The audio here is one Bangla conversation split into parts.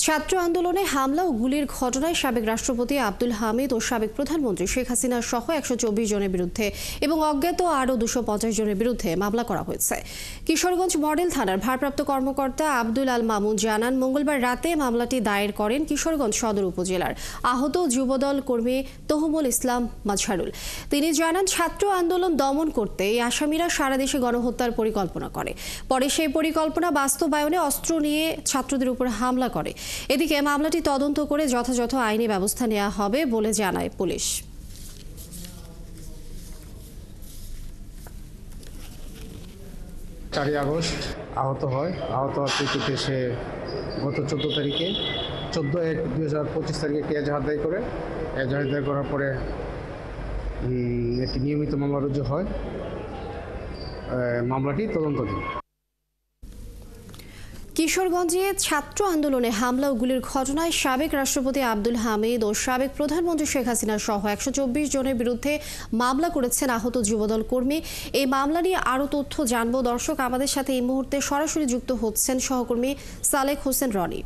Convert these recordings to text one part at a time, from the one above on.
ছাত্র আন্দোলনে হামলা ও গুলির ঘটনায় সাবেক রাষ্ট্রপতি আব্দুল হামিদ ও সাবেক প্রধানমন্ত্রী শেখ হাসিনা সহ ১২৪ জনের বিরুদ্ধে এবং অজ্ঞাত আরও ২৫০ জনের বিরুদ্ধে মামলা করা হয়েছে। কিশোরগঞ্জ মডেল থানার ভারপ্রাপ্ত কর্মকর্তা আব্দুল আল মামুন জানান, মঙ্গলবার রাতে মামলাটি দায়ের করেন কিশোরগঞ্জ সদর উপজেলার আহত যুবদল কর্মী তহুমুল ইসলাম মাজহারুল। তিনি জানান, ছাত্র আন্দোলন দমন করতে এই আসামিরা সারা দেশে গণহত্যার পরিকল্পনা করে। পরে সেই পরিকল্পনা বাস্তবায়নে অস্ত্র নিয়ে ছাত্রদের উপর হামলা করে। এদিকে মামলাটি তদন্ত করে যথাযথ আইনি ব্যবস্থা নেওয়া হবে বলে জানায় পুলিশ। ৪ আগস্ট আহত হয়। আহত হওয়ার প্রেক্ষিতে সে গত 14 তারিখে 14/1/2025 তারিখে একটি এজাহার দায় করে। এজাহার দায় করার পরে একটি নিয়মিত মামলা রুজু হয়। মামলাটি তদন্তাধীন। কিশোরগঞ্জে ছাত্র আন্দোলনে হামলা ও গুলির ঘটনায় সাবেক রাষ্ট্রপতি আব্দুল হামিদ ও সাবেক প্রধানমন্ত্রী শেখ হাসিনা সহ ১২৪ জনের বিরুদ্ধে মামলা করেছেন আহত যুবদল কর্মী। এই মামলা নিয়ে আরও তথ্য জানবো। দর্শক, আমাদের সাথে এই মুহূর্তে সরাসরি যুক্ত হচ্ছেন সহকর্মী সালেক হোসেন রনি।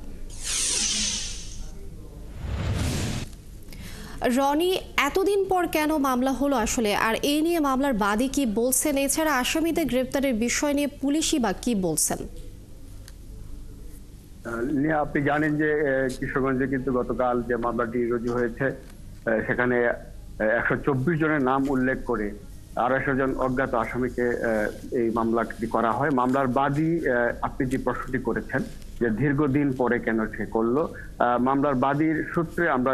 রনি, এতদিন পর কেন মামলা হলো আসলে, আর এই নিয়ে মামলার বাদী কি বলছেন? এছাড়া আসামিদের গ্রেপ্তারের বিষয় নিয়ে পুলিশই বা কি বলছেন? আপনি জানেন যে কিশোরগঞ্জে কিন্তু গতকাল যে মামলাটি রুজু হয়েছে সেখানে ১২৪ জনের নাম উল্লেখ করে ২৫০ জন অজ্ঞাত আসামিকে এই মামলাটি করা হয়। মামলার বাদী আপনি যে প্রশ্নটি করেছেন যে দীর্ঘদিন পরে কেন সে করলো, মামলার বাদীর সূত্রে আমরা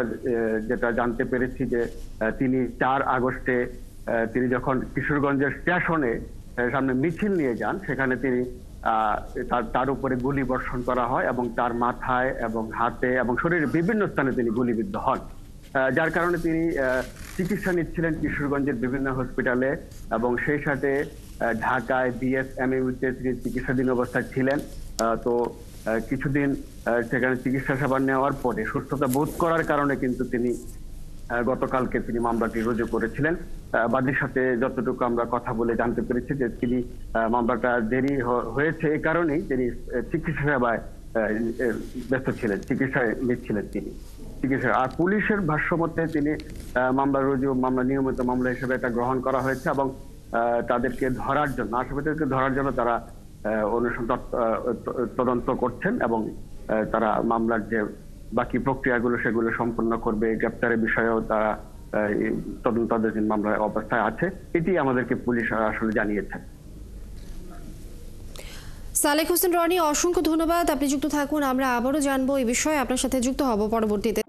যেটা জানতে পেরেছি যে তিনি ৪ আগস্টে তিনি যখন কিশোরগঞ্জের স্টেশনে সামনে মিছিল নিয়ে যান, সেখানে তিনি তার উপরে গুলি বর্ষণ করা হয় এবং তার মাথায় এবং হাতে এবং শরীরের বিভিন্ন স্থানে তিনি গুলিবিদ্ধ হন। যার কারণে তিনি চিকিৎসা নিচ্ছিলেন কিশোরগঞ্জের বিভিন্ন হসপিটালে এবং সেই সাথে ঢাকায় বিএসএমইউতে তিনি চিকিৎসাধীন অবস্থায় ছিলেন। তো কিছুদিন সেখানে চিকিৎসা সেবা নেওয়ার পরে সুস্থতা বোধ করার কারণে কিন্তু তিনি গতকালকে তিনি মামলাটি রুজু করেছিলেন। বাদীর সাথে যতটুকু আমরা কথা বলে জানতে পেরেছি যে তিনি মামলাটা দেরি হয়েছে এই কারণেই তিনি চিকিৎসা সেবায় ব্যস্ত ছিলেন, চিকিৎসায় নিচ্ছিলেন তিনি চিকিৎসা। আর পুলিশের ভাষ্য মতে তিনি মামলা নিয়মিত মামলা হিসেবে এটা গ্রহণ করা হয়েছে এবং তাদেরকে ধরার জন্য, আসামিদেরকে ধরার জন্য তারা অনুসন্ধান তদন্ত করছেন এবং তারা মামলার যে বাকি প্রক্রিয়াগুলো সেগুলো সম্পন্ন করবে। গ্রেপ্তারের বিষয়েও তারা তদন্তাধীন মামলার অবস্থায় আছে, এটি আমাদেরকে পুলিশ আসলে জানিয়েছে। সালেক হোসেন রনি, অসংখ্য ধন্যবাদ। আপনি যুক্ত থাকুন, আমরা আবারও জানবো এই বিষয়ে, আপনার সাথে যুক্ত হব পরবর্তীতে।